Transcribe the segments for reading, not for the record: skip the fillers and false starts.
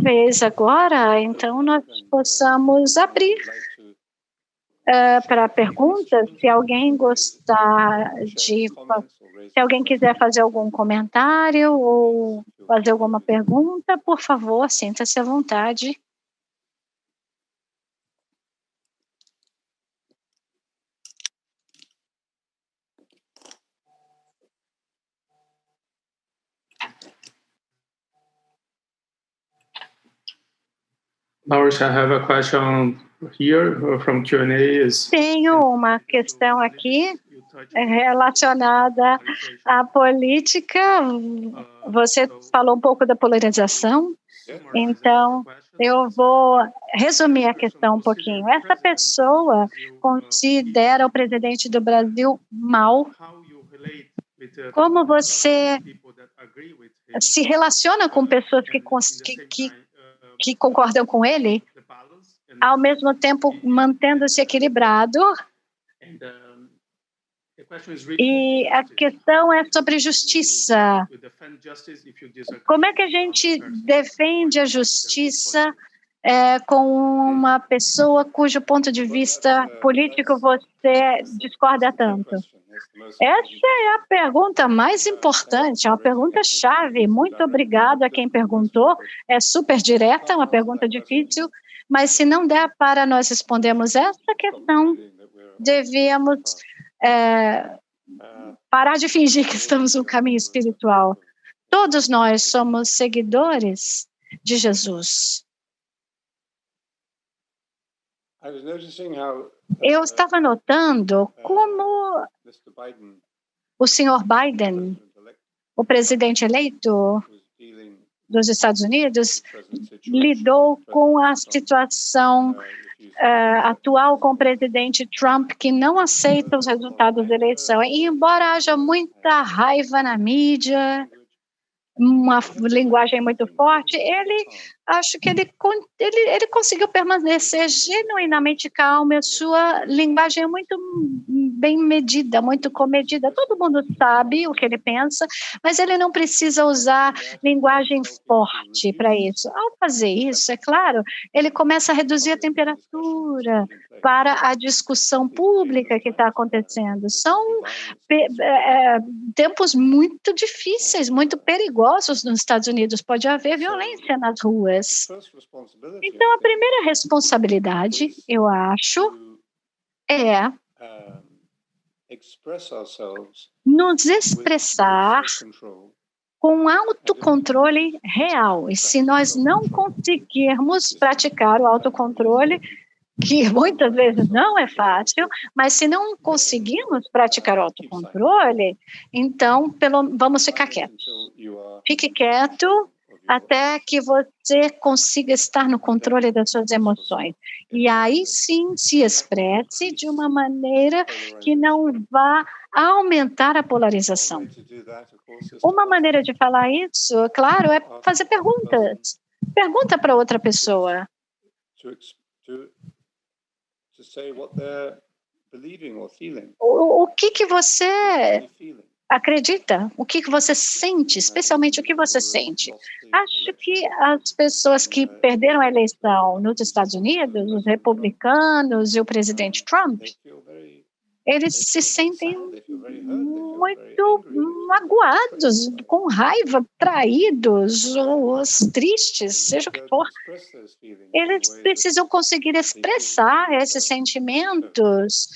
talvez agora, então, nós possamos abrir para perguntas. Se alguém se alguém quiser fazer algum comentário ou fazer alguma pergunta, por favor, sinta-se à vontade. Lauris, I have a question here from Q&A. Tenho uma questão aqui relacionada à política. Você falou um pouco da polarização, então eu vou resumir a questão um pouquinho. Essa pessoa considera o presidente do Brasil mau. Como você se relaciona com pessoas que concordam com ele, ao mesmo tempo mantendo-se equilibrado? E a questão é sobre justiça. Como é que a gente defende a justiça com uma pessoa cujo ponto de vista político você discorda tanto? Essa é a pergunta mais importante, é uma pergunta-chave. Muito obrigado a quem perguntou. É super direta, uma pergunta difícil, mas se não der para nós respondermos essa questão, devíamos parar de fingir que estamos no caminho espiritual. Todos nós somos seguidores de Jesus. Eu estava notando como o senhor Biden, o presidente eleito dos Estados Unidos, lidou com a situação atual com o presidente Trump, que não aceita os resultados da eleição. E embora haja muita raiva na mídia, uma linguagem muito forte, acho que ele conseguiu permanecer genuinamente calmo. A sua linguagem é muito bem medida, muito comedida. Todo mundo sabe o que ele pensa, mas ele não precisa usar linguagem forte para isso. Ao fazer isso, é claro, ele começa a reduzir a temperatura para a discussão pública que está acontecendo. São tempos muito difíceis, muito perigosos nos Estados Unidos. Pode haver violência nas ruas. Então, a primeira responsabilidade, eu acho, é nos expressar com autocontrole real. E se nós não conseguirmos praticar o autocontrole, que muitas vezes não é fácil, mas se não conseguirmos praticar o autocontrole, então vamos ficar quietos. Fique quieto até que você consiga estar no controle das suas emoções. E aí sim se expresse de uma maneira que não vá aumentar a polarização. Uma maneira de falar isso, claro, é fazer perguntas. Pergunta para outra pessoa. O que você acredita? O que você sente? Especialmente o que você sente? Acho que as pessoas que perderam a eleição nos Estados Unidos, os republicanos e o presidente Trump, eles se sentem muito magoados, com raiva, traídos, ou tristes, seja o que for. Eles precisam conseguir expressar esses sentimentos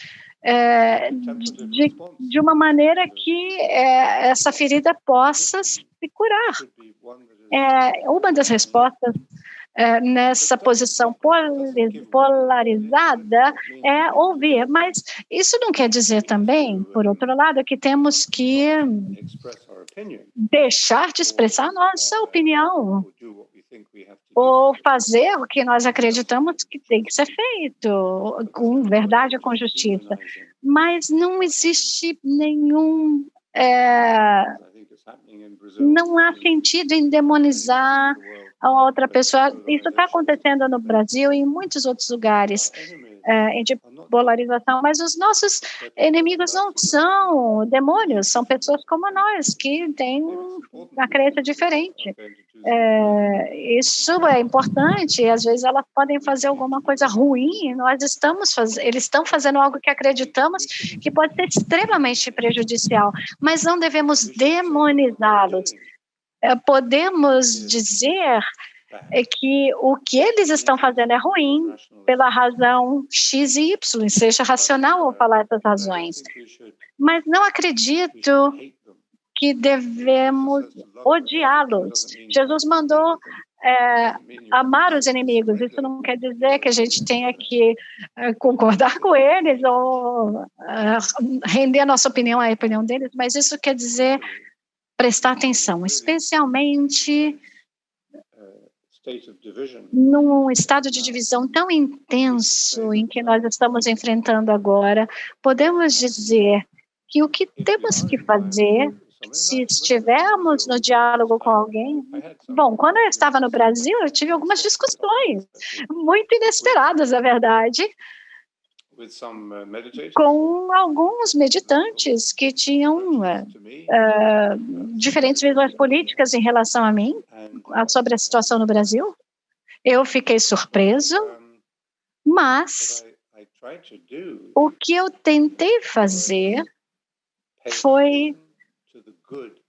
de uma maneira que essa ferida possa se curar. Uma das respostas nessa posição polarizada é ouvir, mas isso não quer dizer também, por outro lado, que temos que deixar de expressar a nossa opinião ou fazer o que nós acreditamos que tem que ser feito, com verdade e com justiça. Mas não existe nenhum... não há sentido em demonizar a outra pessoa. Isso está acontecendo no Brasil e em muitos outros lugares. de polarização, mas os nossos inimigos não são demônios, são pessoas como nós, que têm uma crença diferente. Isso é importante, e às vezes elas podem fazer alguma coisa ruim, eles estão fazendo algo que acreditamos que pode ser extremamente prejudicial, mas não devemos demonizá-los. Podemos dizer que o que eles estão fazendo é ruim pela razão X e Y, seja racional ao falar essas razões. Mas não acredito que devemos odiá-los. Jesus mandou amar os inimigos. Isso não quer dizer que a gente tenha que concordar com eles ou render a nossa opinião à opinião deles, mas isso quer dizer prestar atenção, especialmente num estado de divisão tão intenso em que nós estamos enfrentando agora. Podemos dizer que o que temos que fazer, se estivermos no diálogo com alguém... Bom, quando eu estava no Brasil, eu tive algumas discussões muito inesperadas, na verdade, com alguns meditantes que tinham diferentes visões políticas em relação a mim, sobre a situação no Brasil. Eu fiquei surpreso, mas o que eu tentei fazer foi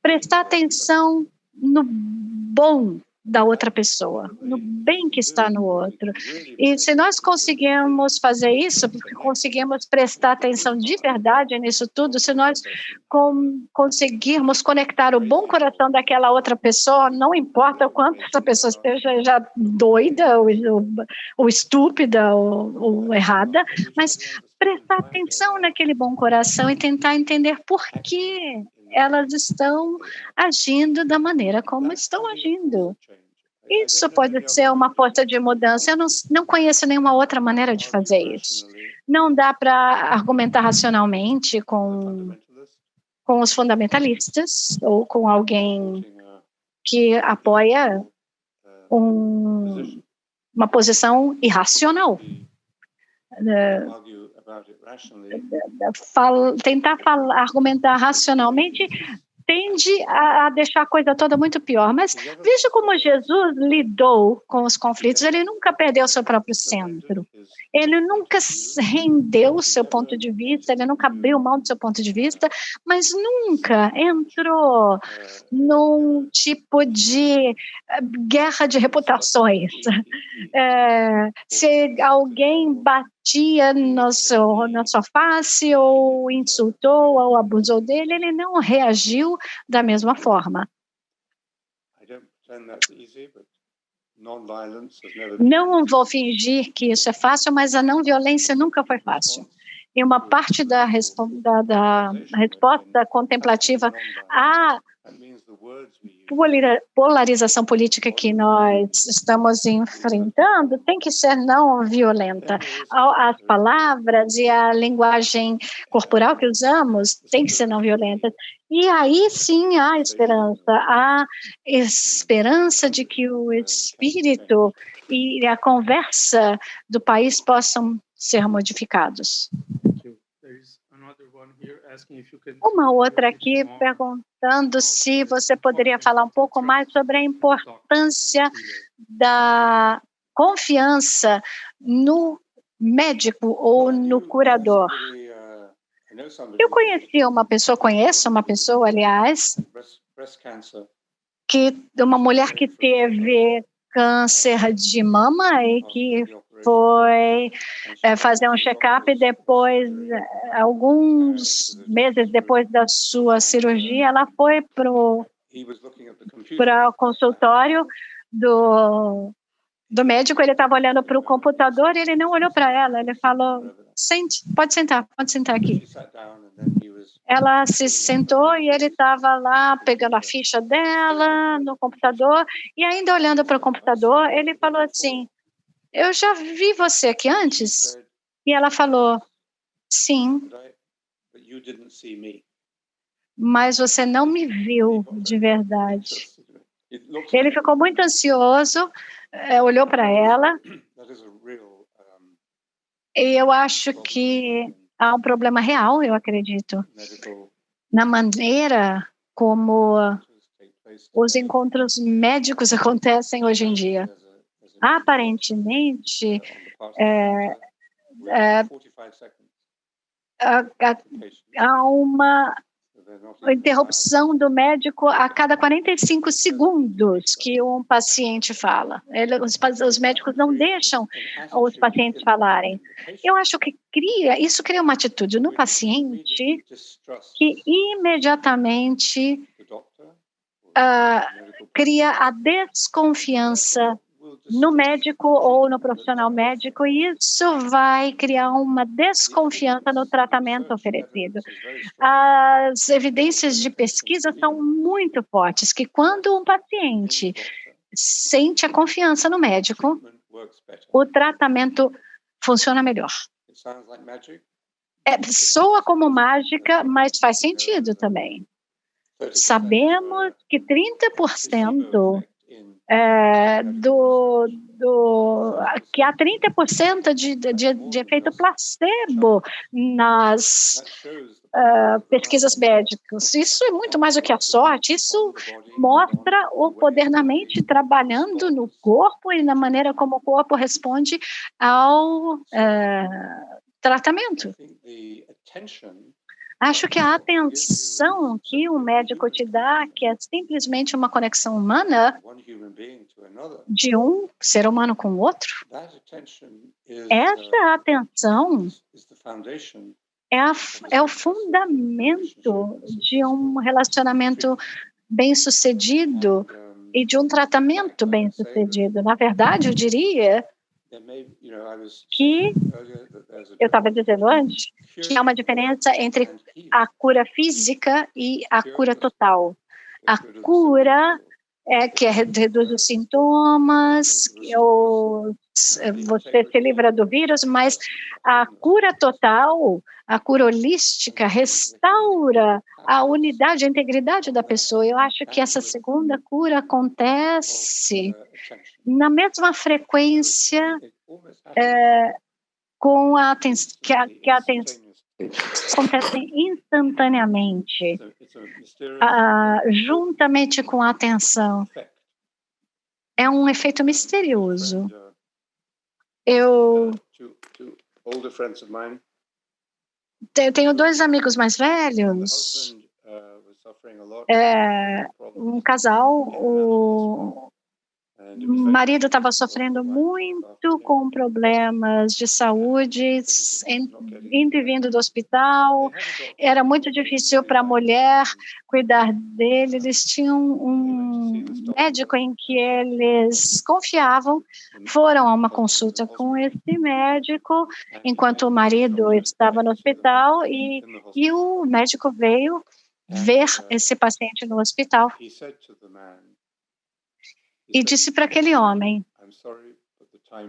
prestar atenção no bom da outra pessoa, no bem que está no outro. E se nós conseguirmos fazer isso, porque conseguimos prestar atenção de verdade nisso tudo, se nós conseguirmos conectar o bom coração daquela outra pessoa, não importa o quanto essa pessoa esteja já doida, ou estúpida, ou errada, mas prestar atenção naquele bom coração e tentar entender por que elas estão agindo da maneira como estão agindo. Isso pode ser uma força de mudança. Eu não conheço nenhuma outra maneira de fazer isso. Não dá para argumentar racionalmente com os fundamentalistas ou com alguém que apoia uma posição irracional. Tentar argumentar racionalmente tende a deixar a coisa toda muito pior. Mas veja como Jesus lidou com os conflitos. Ele nunca perdeu seu próprio centro. Ele nunca rendeu o seu ponto de vista, ele nunca abriu mão do seu ponto de vista, mas nunca entrou num tipo de guerra de reputações. Se alguém batia na sua face, ou insultou, ou abusou dele, ele não reagiu da mesma forma. Não vou fingir que isso é fácil, mas a não violência nunca foi fácil. E uma parte da resposta contemplativa à polarização política que nós estamos enfrentando tem que ser não violenta. As palavras e a linguagem corporal que usamos tem que ser não violentas. E aí sim há esperança de que o espírito e a conversa do país possam ser modificados. Uma outra aqui perguntando se você poderia falar um pouco mais sobre a importância da confiança no médico ou no curador. Eu conheço uma pessoa, aliás, uma mulher que teve câncer de mama e que foi fazer um check-up e depois, alguns meses depois da sua cirurgia, ela foi para o consultório do médico. Ele estava olhando para o computador e ele não olhou para ela. Ele falou: pode sentar aqui. Ela se sentou e ele estava lá pegando a ficha dela no computador e ainda olhando para o computador, ele falou assim: eu já vi você aqui antes? E ela falou: sim, mas você não me viu de verdade. Ele ficou muito ansioso, olhou para ela. E eu acho que há um problema real, eu acredito, na maneira como os encontros médicos acontecem hoje em dia. Aparentemente, há uma interrupção do médico a cada 45 segundos que um paciente fala. Os médicos não deixam os pacientes falarem. Eu acho que isso cria uma atitude no paciente que imediatamente cria a desconfiança no médico ou no profissional médico, e isso vai criar uma desconfiança no tratamento oferecido. As evidências de pesquisa são muito fortes, que quando um paciente sente a confiança no médico, o tratamento funciona melhor. Soa como mágica, mas faz sentido também. Sabemos que 30% que há 30% de efeito placebo nas pesquisas médicas. Isso é muito mais do que a sorte, isso mostra o poder na mente trabalhando no corpo e na maneira como o corpo responde ao tratamento. Acho que a atenção que o médico te dá, que é simplesmente uma conexão humana de um ser humano com o outro, essa atenção é o fundamento de um relacionamento bem-sucedido e de um tratamento bem-sucedido. Na verdade, eu diria que, eu estava dizendo antes, que há uma diferença entre a cura física e a cura total. A cura que reduz os sintomas, você se livra do vírus, mas a cura total, a cura holística, restaura a unidade, a integridade da pessoa. Eu acho que essa segunda cura acontece na mesma frequência com a atenção, que a atenção acontece instantaneamente, juntamente com a atenção. É um efeito misterioso. Eu tenho 2 amigos mais velhos, um casal, o marido estava sofrendo muito com problemas de saúde, indo e vindo do hospital, era muito difícil para a mulher cuidar dele, eles tinham um médico em que eles confiavam, foram a uma consulta com esse médico, enquanto o marido estava no hospital, e o médico veio ver esse paciente no hospital. E disse para aquele homem: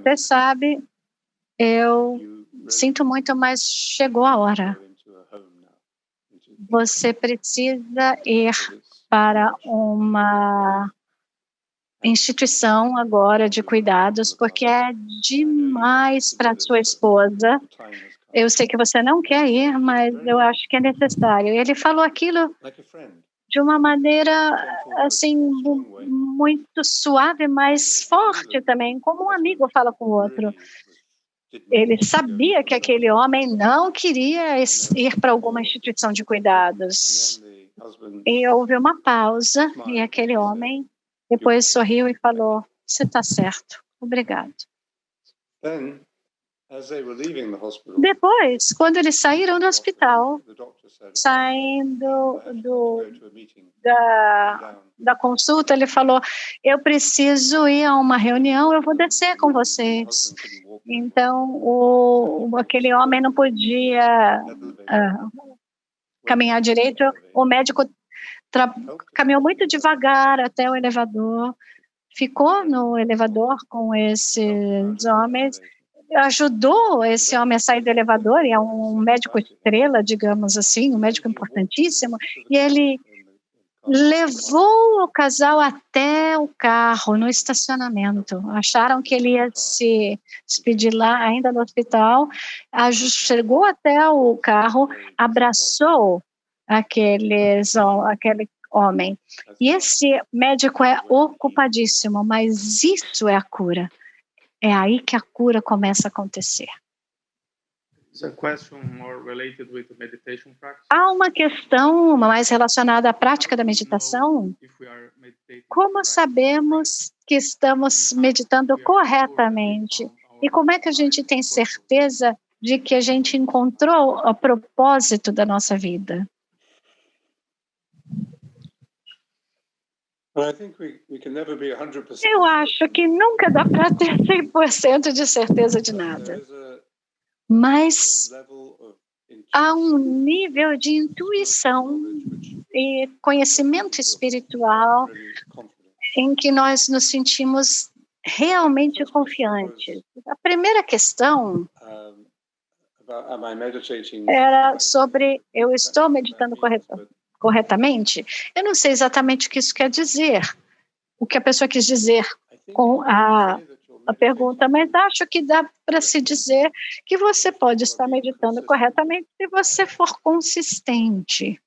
você sabe, eu sinto muito, mas chegou a hora. Você precisa ir para uma instituição agora de cuidados, porque é demais para sua esposa. Eu sei que você não quer ir, mas eu acho que é necessário. E ele falou aquilo de uma maneira, assim, muito suave, mas forte também, como um amigo fala com o outro. Ele sabia que aquele homem não queria ir para alguma instituição de cuidados. E houve uma pausa, e aquele homem depois sorriu e falou: você está certo, obrigado. Depois, quando eles saíram do hospital, saindo da consulta, ele falou: eu preciso ir a uma reunião, eu vou descer com vocês. Então, aquele homem não podia caminhar direito, o médico caminhou muito devagar até o elevador, ficou no elevador com esses homens, ajudou esse homem a sair do elevador, e é um médico estrela, digamos assim, um médico importantíssimo, e ele levou o casal até o carro, no estacionamento. Acharam que ele ia se despedir lá, ainda no hospital. Chegou até o carro, abraçou aquele homem. E esse médico é ocupadíssimo, mas isso é a cura. É aí que a cura começa a acontecer. Há uma questão mais relacionada à prática da meditação. Como sabemos que estamos meditando corretamente? E como é que a gente tem certeza de que a gente encontrou o propósito da nossa vida? Eu acho que nunca dá para ter 100% de certeza de nada. Mas há um nível de intuição e conhecimento espiritual em que nós nos sentimos realmente confiantes. A primeira questão era sobre eu estou meditando corretamente? Eu não sei exatamente o que isso quer dizer, o que a pessoa quis dizer com a pergunta, mas acho que dá para se dizer que você pode estar meditando corretamente se você for consistente.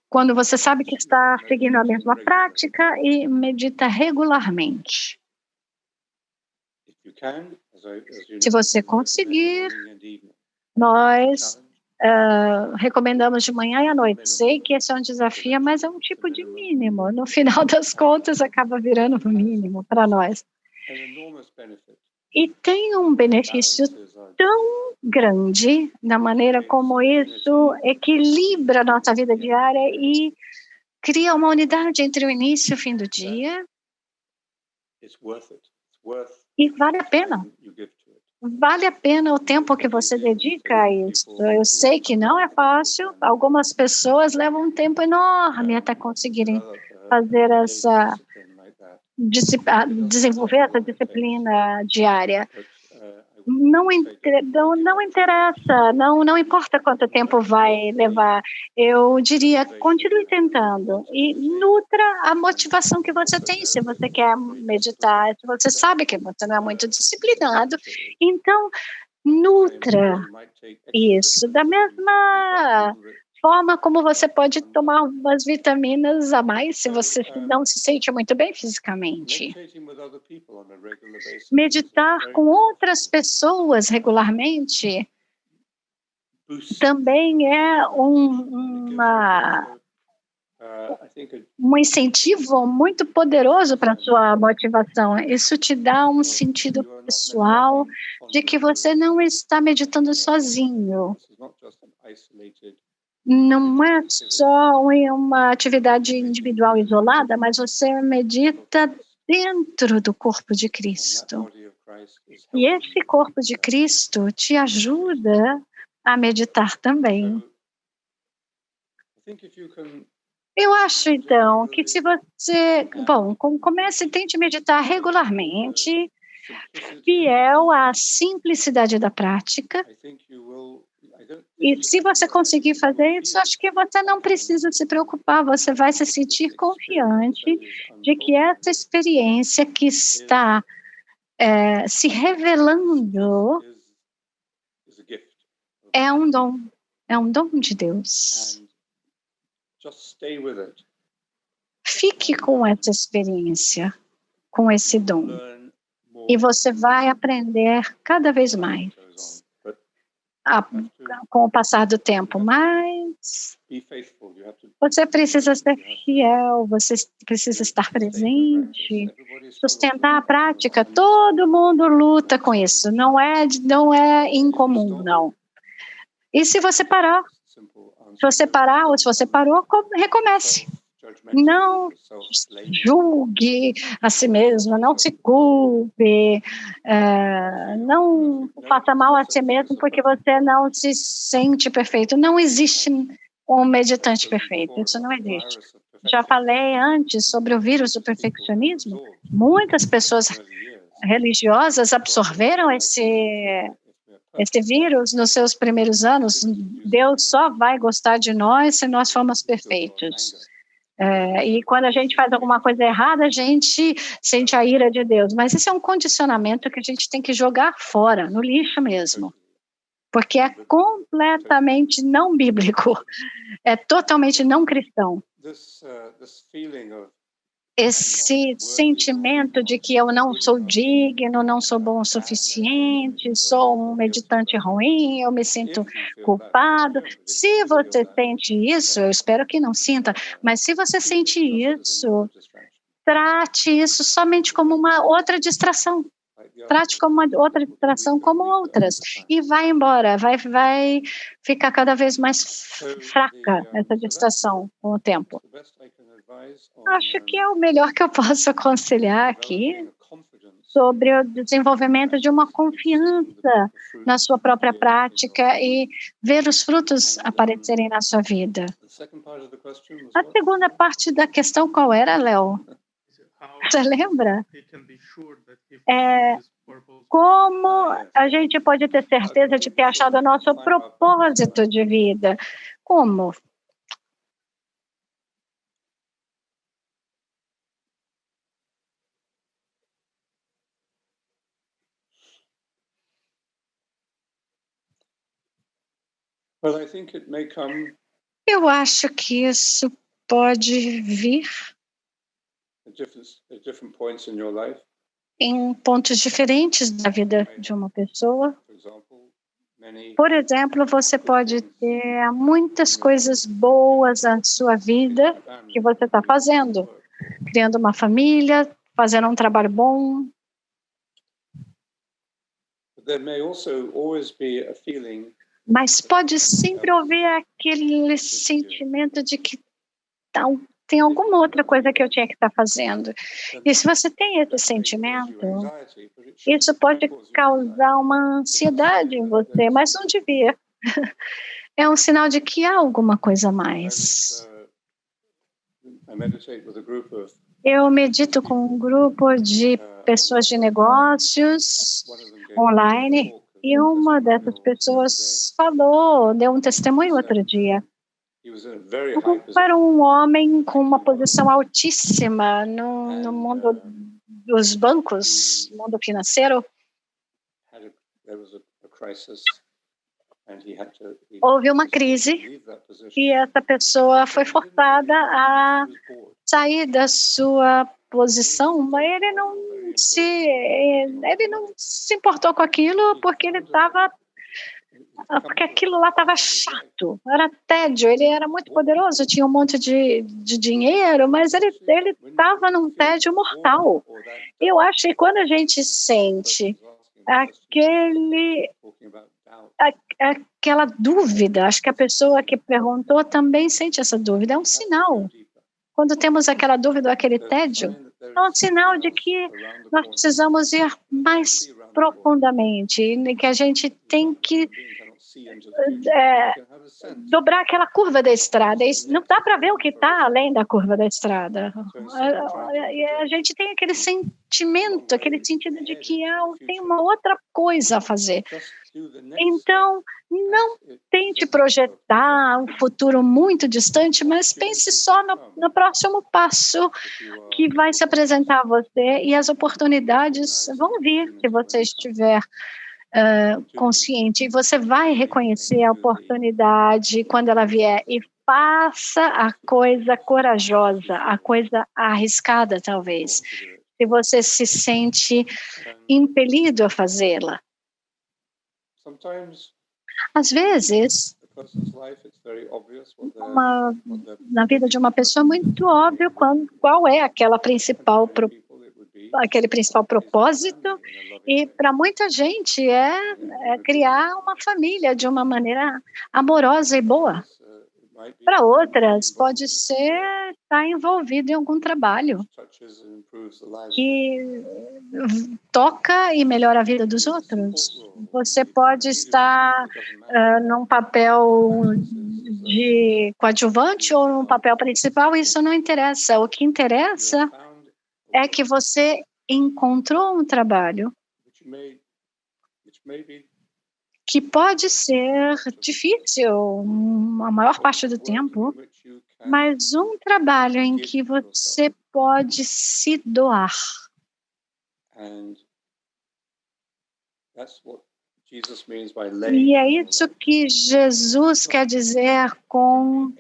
Quando você sabe que está seguindo a mesma prática e medita regularmente. Se você conseguir, nós recomendamos de manhã e à noite. Sei que esse é um desafio, mas é um tipo de mínimo. No final das contas, acaba virando o mínimo para nós. E tem um benefício tão grande na maneira como isso equilibra a nossa vida diária e cria uma unidade entre o início e o fim do dia. E vale a pena. Vale a pena o tempo que você dedica a isso. Eu sei que não é fácil. Algumas pessoas levam um tempo enorme até conseguirem fazer desenvolver essa disciplina diária. Não interessa, não importa quanto tempo vai levar. Eu diria, continue tentando e nutra a motivação que você tem. Se você quer meditar, se você sabe que você não é muito disciplinado, então nutra isso. Da mesma forma como você pode tomar umas vitaminas a mais se você não se sente muito bem fisicamente. Meditar com outras pessoas regularmente também é um incentivo muito poderoso para a sua motivação. Isso te dá um sentido pessoal de que você não está meditando sozinho. Não é só uma atividade individual isolada, mas você medita dentro do corpo de Cristo. E esse corpo de Cristo te ajuda a meditar também. Eu acho, então, que se você... comece e tente meditar regularmente, fiel à simplicidade da prática. E se você conseguir fazer isso, acho que você não precisa se preocupar, você vai se sentir confiante de que essa experiência que está se revelando é um dom de Deus. Fique com essa experiência, com esse dom, e você vai aprender cada vez mais. Com o passar do tempo, mas você precisa ser fiel, você precisa estar presente, sustentar a prática. Todo mundo luta com isso, não é incomum, não. E se você parar, ou se você parou, recomece. Não julgue a si mesmo, não se culpe, não faça mal a si mesmo porque você não se sente perfeito. Não existe um meditante perfeito, isso não existe. Já falei antes sobre o vírus do perfeccionismo. Muitas pessoas religiosas absorveram Esse vírus, nos seus primeiros anos, Deus só vai gostar de nós se nós formos perfeitos. E quando a gente faz alguma coisa errada, a gente sente a ira de Deus. Mas esse é um condicionamento que a gente tem que jogar fora, no lixo mesmo. Porque é completamente não bíblico. É totalmente não cristão. Esse sentimento de que eu não sou digno, não sou bom o suficiente, sou um meditante ruim, eu me sinto culpado. Se você sente isso, eu espero que não sinta, mas se você sente isso, trate isso somente como uma outra distração. Trate como uma outra distração como outras. E vai embora, vai ficar cada vez mais fraca essa distração com o tempo. Acho que é o melhor que eu posso aconselhar aqui sobre o desenvolvimento de uma confiança na sua própria prática e ver os frutos aparecerem na sua vida. A segunda parte da questão qual era, Léo? Você lembra? Como a gente pode ter certeza de ter achado o nosso propósito de vida? Como? Eu acho que isso pode vir em pontos diferentes da vida de uma pessoa. Por exemplo, você pode ter muitas coisas boas na sua vida que você está fazendo, criando uma família, fazendo um trabalho bom. Mas pode sempre haver aquele sentimento de que tem alguma outra coisa que eu tinha que estar fazendo. E se você tem esse sentimento, isso pode causar uma ansiedade em você, mas não devia. É um sinal de que há alguma coisa a mais. Eu medito com um grupo de pessoas de negócios online e uma dessas pessoas deu um testemunho outro dia. Para um homem com uma posição altíssima no mundo dos bancos, no mundo financeiro, houve uma crise e essa pessoa foi forçada a sair da sua posição, mas ele não se importou com aquilo porque aquilo lá estava chato, era tédio, ele era muito poderoso, tinha um monte de dinheiro, mas ele estava num tédio mortal. Eu acho que quando a gente sente aquela dúvida, acho que a pessoa que perguntou também sente essa dúvida, é um sinal. Quando temos aquela dúvida ou aquele tédio, é um sinal de que nós precisamos ir mais profundamente, e que a gente tem que dobrar aquela curva da estrada. Não dá para ver o que está além da curva da estrada. A gente tem aquele sentimento, aquele sentido de que tem uma outra coisa a fazer. Então, não tente projetar um futuro muito distante, mas pense só no próximo passo que vai se apresentar a você e as oportunidades vão vir se você estiver consciente. E você vai reconhecer a oportunidade quando ela vier e faça a coisa corajosa, a coisa arriscada, talvez, se você se sente impelido a fazê-la. Às vezes, na vida de uma pessoa é muito óbvio qual é aquele principal propósito, e para muita gente é criar uma família de uma maneira amorosa e boa. Para outras, pode ser estar envolvido em algum trabalho que toca e melhora a vida dos outros. Você pode estar num papel de coadjuvante ou num papel principal, isso não interessa. O que interessa é que você encontrou um trabalho que pode ser difícil a maior parte do tempo, mas um trabalho em que você pode se doar. E é isso que Jesus quer dizer com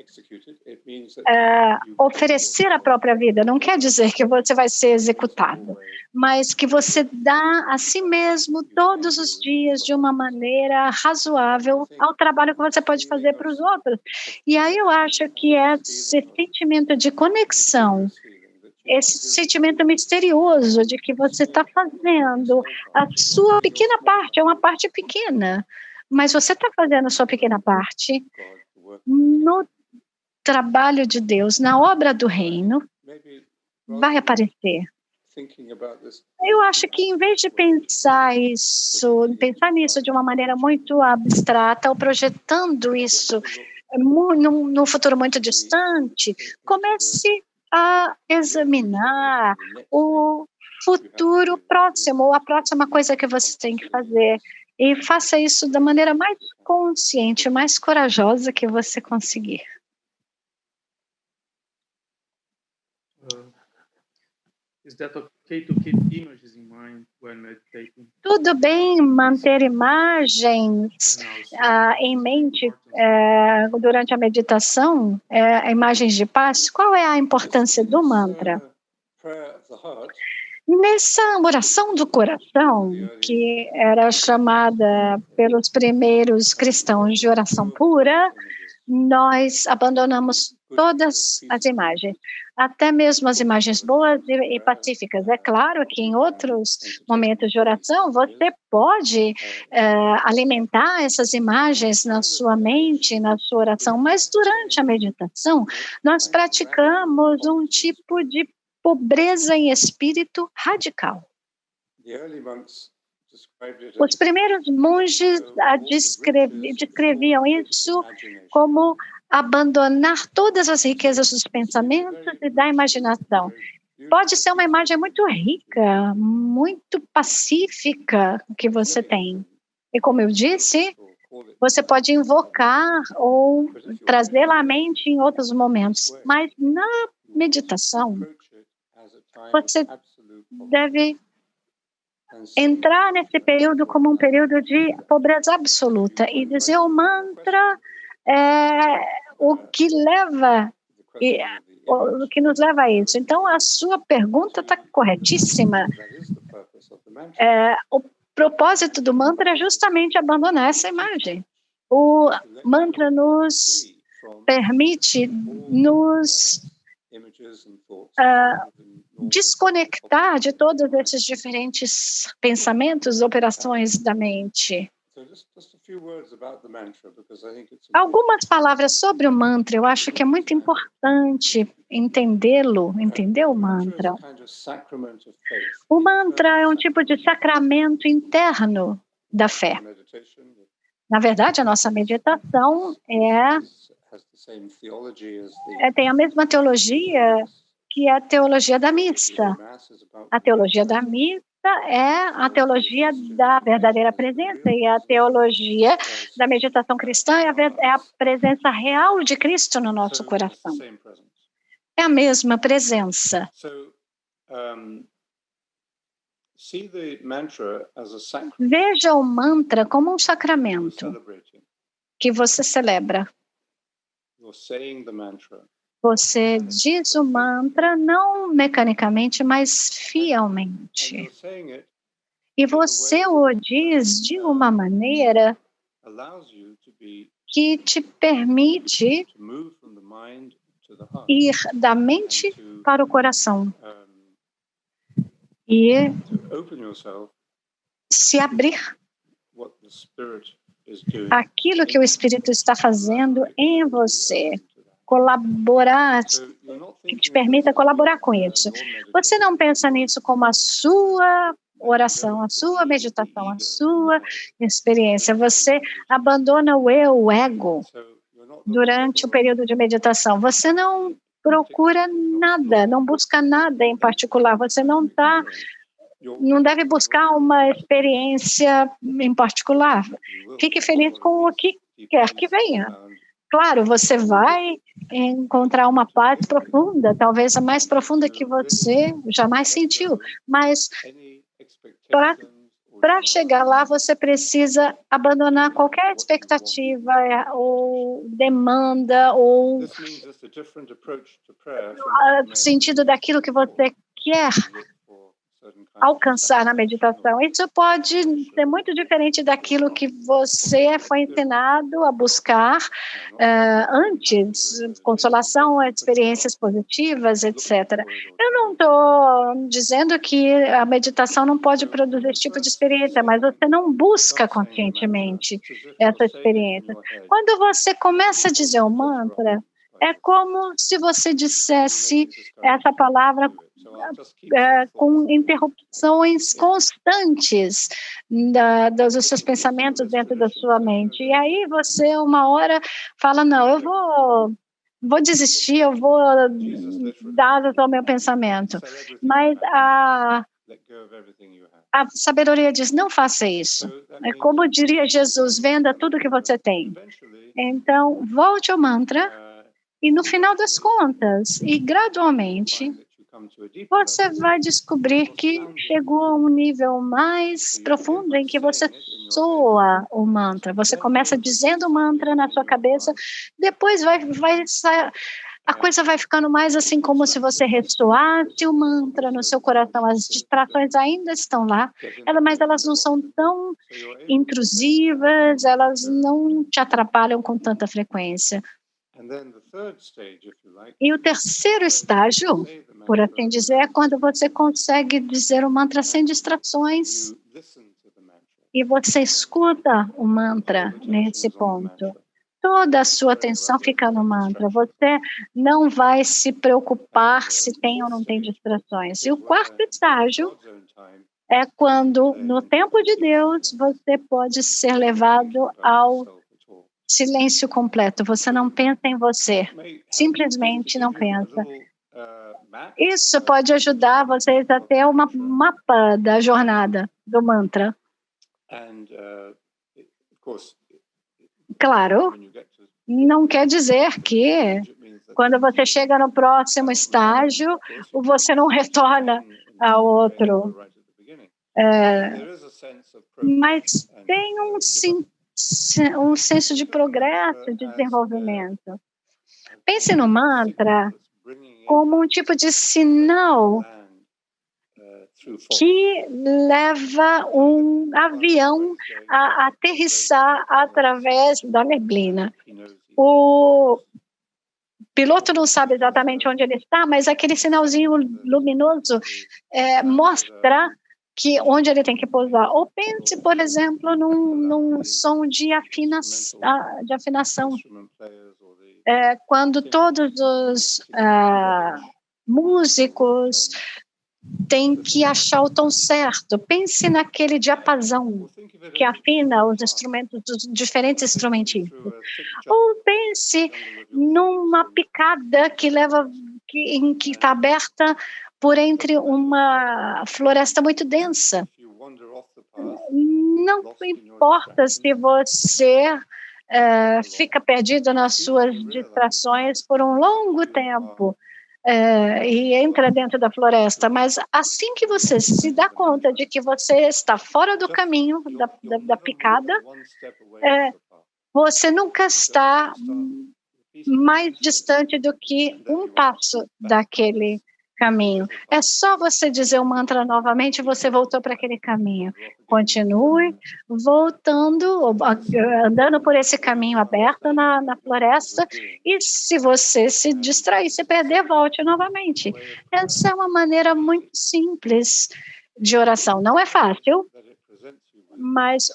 oferecer a própria vida. Não quer dizer que você vai ser executado, mas que você dá a si mesmo todos os dias de uma maneira razoável ao trabalho que você pode fazer para os outros. E aí eu acho que esse sentimento de conexão, esse sentimento misterioso de que você está fazendo a sua pequena parte, é uma parte pequena, mas você está fazendo a sua pequena parte no trabalho de Deus, na obra do reino, vai aparecer. Eu acho que em vez de pensar nisso de uma maneira muito abstrata, ou projetando isso num futuro muito distante, comece a examinar o futuro próximo, ou a próxima coisa que você tem que fazer. E faça isso da maneira mais consciente, mais corajosa que você conseguir. Is that okay to keep images in mind when meditating? Tudo bem manter imagens em mente durante a meditação, imagens de paz? Qual é a importância do mantra? Nessa oração do coração, que era chamada pelos primeiros cristãos de oração pura, nós abandonamos todas as imagens, até mesmo as imagens boas e pacíficas. É claro que em outros momentos de oração você pode alimentar essas imagens na sua mente, na sua oração, mas durante a meditação nós praticamos um tipo de pobreza em espírito radical. Os primeiros monges descreviam isso como abandonar todas as riquezas dos pensamentos e da imaginação. Pode ser uma imagem muito rica, muito pacífica que você tem. E como eu disse, você pode invocar ou trazê-la à mente em outros momentos. Mas na meditação, você deve entrar nesse período como um período de pobreza absoluta e dizer o mantra o que nos leva a isso. Então, a sua pergunta está corretíssima. O propósito do mantra é justamente abandonar essa imagem. O mantra nos permite nos desconectar de todos esses diferentes pensamentos, operações da mente. Algumas palavras sobre o mantra, eu acho que é muito importante entendê-lo, entender o mantra. O mantra é um tipo de sacramento interno da fé. Na verdade, a nossa meditação tem a mesma teologia que a teologia da missa. A teologia da missa é a teologia da verdadeira presença, e a teologia da meditação cristã é a presença real de Cristo no nosso coração. É a mesma presença. Veja o mantra como um sacramento que você celebra. Você diz o mantra não mecanicamente, mas fielmente. E você o diz de uma maneira que te permite ir da mente para o coração e se abrir aquilo que o Espírito está fazendo em você. Colaborar, que te permita colaborar com isso. Você não pensa nisso como a sua oração, a sua meditação, a sua experiência. Você abandona o eu, o ego, durante o período de meditação. Você não procura nada, não busca nada em particular. Você não está não deve buscar uma experiência em particular. Fique feliz com o que quer que venha. Claro, você vai encontrar uma paz profunda, talvez a mais profunda que você jamais sentiu, mas para chegar lá, você precisa abandonar qualquer expectativa ou demanda ou sentido daquilo que você quer alcançar na meditação. Isso pode ser muito diferente daquilo que você foi ensinado a buscar antes, consolação, experiências positivas, etc. Eu não estou dizendo que a meditação não pode produzir esse tipo de experiência, mas você não busca conscientemente essa experiência. Quando você começa a dizer o mantra, é como se você dissesse essa palavra com interrupções constantes dos seus pensamentos dentro da sua mente. E aí você, uma hora, fala, não, eu vou desistir, eu vou dar ao meu pensamento. Mas a sabedoria diz, não faça isso. É como diria Jesus, venda tudo que você tem. Então, volte ao mantra e no final das contas, e gradualmente, você vai descobrir que chegou a um nível mais profundo em que você soa o mantra. Você começa dizendo o mantra na sua cabeça, depois a coisa vai ficando mais assim como se você ressoasse o mantra no seu coração. As distrações ainda estão lá, mas elas não são tão intrusivas, elas não te atrapalham com tanta frequência. E o terceiro estágio, por assim dizer, é quando você consegue dizer o mantra sem distrações e você escuta o mantra nesse ponto. Toda a sua atenção fica no mantra. Você não vai se preocupar se tem ou não tem distrações. E o quarto estágio é quando, no tempo de Deus, você pode ser levado ao silêncio completo. Você não pensa em você. Simplesmente não pensa. Isso pode ajudar vocês a ter um mapa da jornada do mantra. Claro, não quer dizer que quando você chega no próximo estágio, você não retorna a outro. Mas tem um senso de progresso, de desenvolvimento. Pense no mantra como um tipo de sinal que leva um avião a aterrissar através da neblina. O piloto não sabe exatamente onde ele está, mas aquele sinalzinho luminoso mostra onde ele tem que pousar. Ou pense, por exemplo, num som de afinação. Quando todos os músicos têm que achar o tom certo. Pense naquele diapasão que afina os instrumentos dos diferentes instrumentistas. Ou pense numa picada que está aberta por entre uma floresta muito densa. Não importa se você fica perdido nas suas distrações por um longo tempo e entra dentro da floresta, mas assim que você se dá conta de que você está fora do caminho da picada, você nunca está mais distante do que um passo daquele caminho. É só você dizer o mantra novamente e você voltou para aquele caminho. Continue voltando, andando por esse caminho aberto na floresta, e se você se distrair, se perder, volte novamente. Essa é uma maneira muito simples de oração. Não é fácil, mas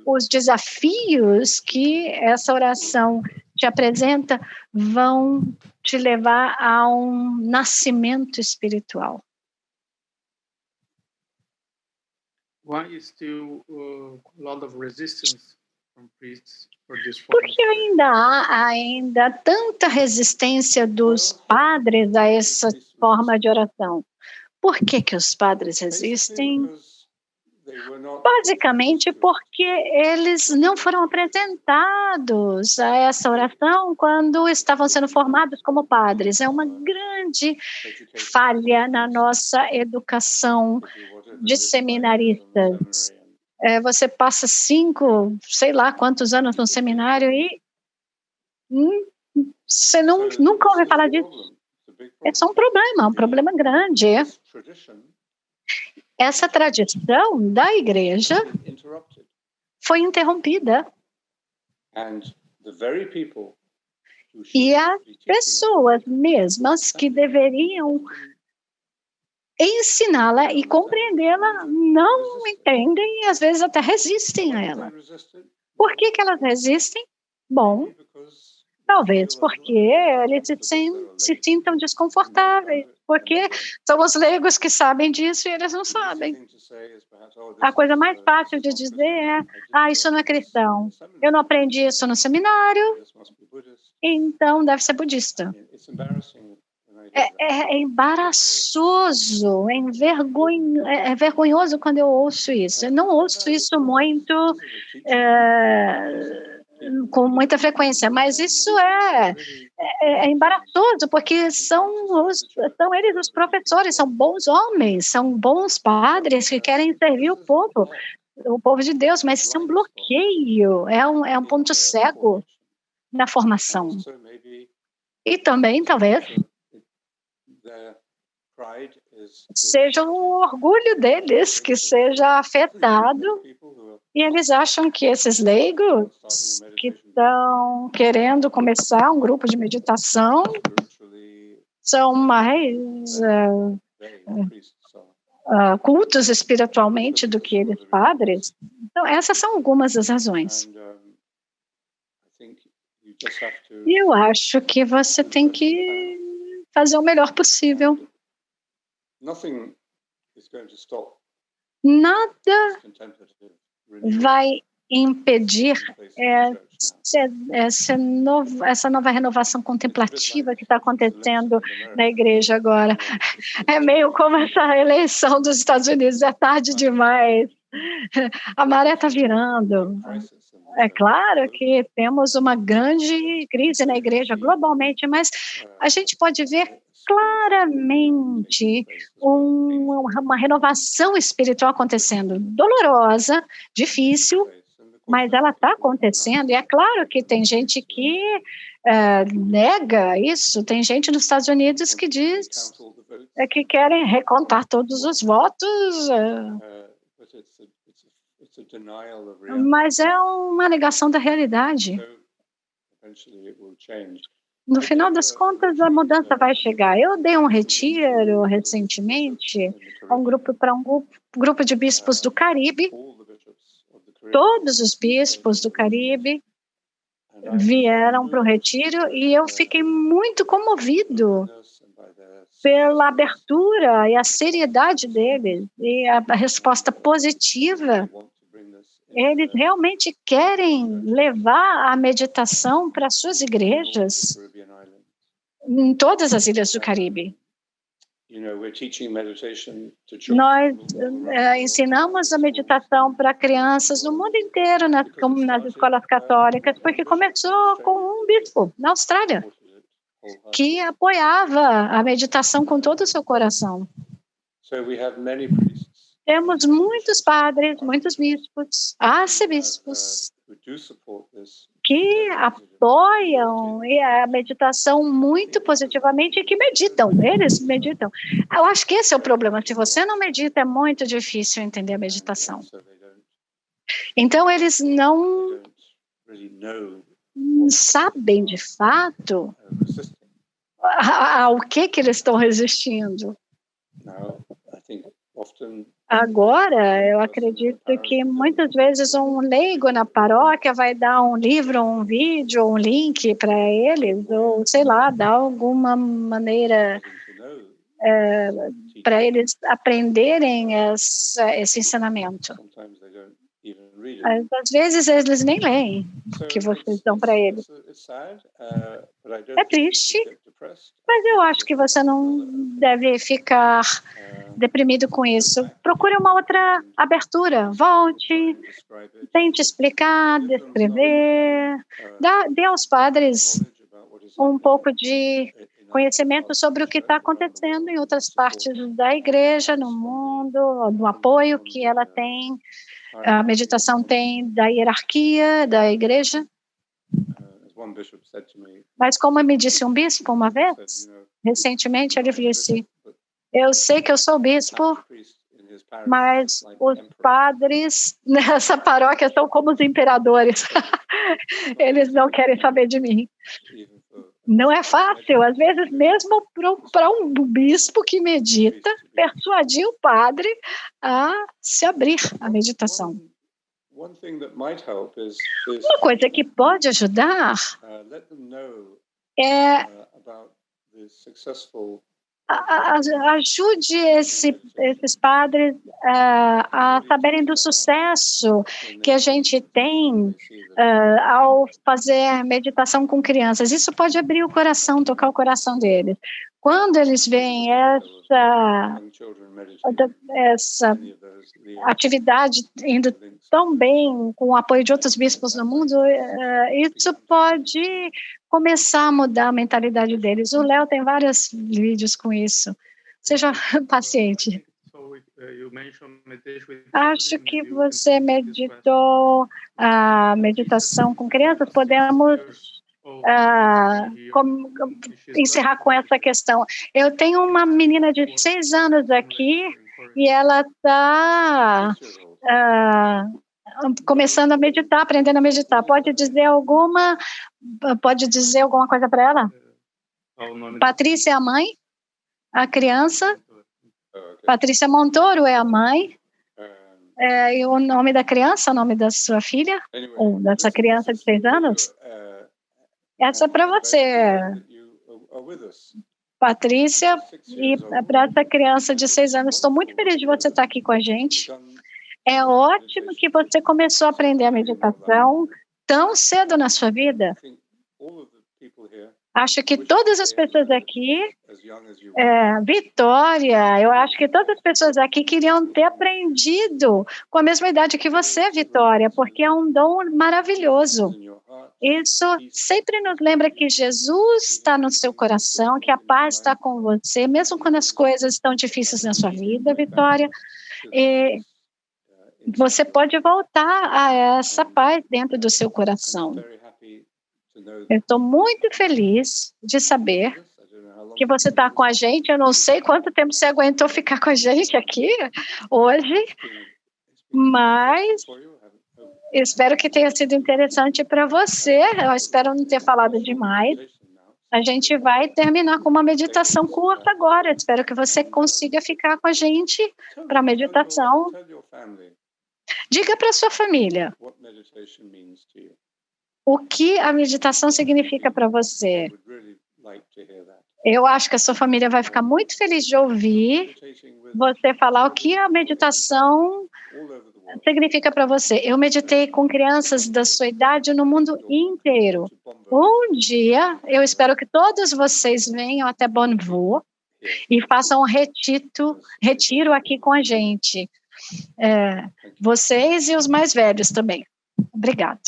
os desafios que essa oração te apresenta vão te levar a um nascimento espiritual. Why is still a lot of resistance from priests for this form? Porque ainda há tanta resistência dos padres a essa forma de oração. Por que os padres resistem? Basicamente porque eles não foram apresentados a essa oração quando estavam sendo formados como padres. É uma grande falha na nossa educação de seminaristas. Você passa 5, sei lá quantos anos no seminário e você nunca ouve falar disso. Esse é um problema grande. Essa tradição da igreja foi interrompida. E as pessoas mesmas que deveriam ensiná-la e compreendê-la não entendem e às vezes até resistem a ela. Por que elas resistem? Bom, talvez porque eles se sintam desconfortáveis, porque são os leigos que sabem disso e eles não sabem. A coisa mais fácil de dizer é, isso não é cristão. Eu não aprendi isso no seminário, então deve ser budista. É embaraçoso, é vergonhoso quando eu ouço isso. Eu não ouço isso muito, com muita frequência, mas isso é embaraçoso, porque são eles os professores, são bons homens, são bons padres que querem servir o povo de Deus, mas isso é um bloqueio, é um ponto cego na formação. E também, talvez, seja o orgulho deles que seja afetado e eles acham que esses leigos que estão querendo começar um grupo de meditação são mais cultos espiritualmente do que eles padres. Então, essas são algumas das razões. E eu acho que você tem que fazer o melhor possível. Nada vai impedir essa nova renovação contemplativa que está acontecendo na igreja agora. É meio como essa eleição dos Estados Unidos, é tarde demais. A maré está virando. É claro que temos uma grande crise na igreja globalmente, mas a gente pode ver claramente uma renovação espiritual acontecendo, dolorosa, difícil, mas ela está acontecendo. E é claro que tem gente que nega isso, tem gente nos Estados Unidos que diz que querem recontar todos os votos, mas é uma negação da realidade. No final das contas, a mudança vai chegar. Eu dei um retiro recentemente a um grupo de bispos do Caribe. Todos os bispos do Caribe vieram para o retiro e eu fiquei muito comovido pela abertura e a seriedade deles e a resposta positiva. Eles realmente querem levar a meditação para suas igrejas em todas as ilhas do Caribe. Nós ensinamos a meditação para crianças no mundo inteiro, nas escolas católicas, porque começou com um bispo na Austrália, que apoiava a meditação com todo o seu coração. Temos muitos padres, muitos bispos, arcebispos, que apoiam a meditação muito positivamente e que meditam, eles meditam. Eu acho que esse é o problema. Se você não medita, é muito difícil entender a meditação. Então, eles não sabem, de fato, ao que eles estão resistindo. Agora, eu acredito que muitas vezes um leigo na paróquia vai dar um livro, um vídeo, um link para eles, ou sei lá, dar alguma maneira para eles aprenderem esse ensinamento. Às vezes eles nem leem o que vocês dão para eles. É triste, Mas eu acho que você não deve ficar deprimido com isso. Procure uma outra abertura. Volte, tente explicar, descrever. Dê aos padres um pouco de conhecimento sobre o que está acontecendo em outras partes da igreja, no mundo, do apoio que ela tem, a meditação tem da hierarquia da igreja. Mas como me disse um bispo uma vez, recentemente, ele disse, eu sei que eu sou bispo, mas os padres nessa paróquia são como os imperadores. Eles não querem saber de mim. Não é fácil, às vezes, mesmo para um bispo que medita, persuadir o padre a se abrir à meditação. Uma coisa que pode ajudar é ajude esses padres a saberem do sucesso que a gente tem ao fazer meditação com crianças. Isso pode abrir o coração, tocar o coração deles. Quando eles veem essa atividade indo tão bem com o apoio de outros bispos no mundo, isso pode começar a mudar a mentalidade deles. O Léo tem vários vídeos com isso. Seja paciente. Acho que você meditou a meditação com crianças. Podemos encerrar com essa questão. Eu tenho uma menina de 6 anos aqui e ela está começando a meditar, aprendendo a meditar. Pode dizer alguma coisa para ela? Patrícia é a mãe? A criança? Patrícia Montoro é a mãe? E o nome da criança, o nome da sua filha? Ou dessa criança de 6 anos? Essa é para você, Patrícia, e para essa criança de 6 anos. Estou muito feliz de você estar aqui com a gente. É ótimo que você começou a aprender a meditação tão cedo na sua vida. Acho que todas as pessoas aqui, Vitória, eu acho que todas as pessoas aqui queriam ter aprendido com a mesma idade que você, Vitória, porque é um dom maravilhoso. Isso sempre nos lembra que Jesus está no seu coração, que a paz está com você, mesmo quando as coisas estão difíceis na sua vida, Vitória. E você pode voltar a essa paz dentro do seu coração. Eu estou muito feliz de saber que você está com a gente. Eu não sei quanto tempo você aguentou ficar com a gente aqui hoje, mas espero que tenha sido interessante para você. Eu espero não ter falado demais. A gente vai terminar com uma meditação curta agora. Espero que você consiga ficar com a gente para a meditação. Diga para a sua família o que a meditação significa para você. Eu acho que a sua família vai ficar muito feliz de ouvir você falar o que a meditação significa para você. Eu meditei com crianças da sua idade no mundo inteiro. Um dia, eu espero que todos vocês venham até Bonnevoie e façam um retiro aqui com a gente. Vocês e os mais velhos também. Obrigado.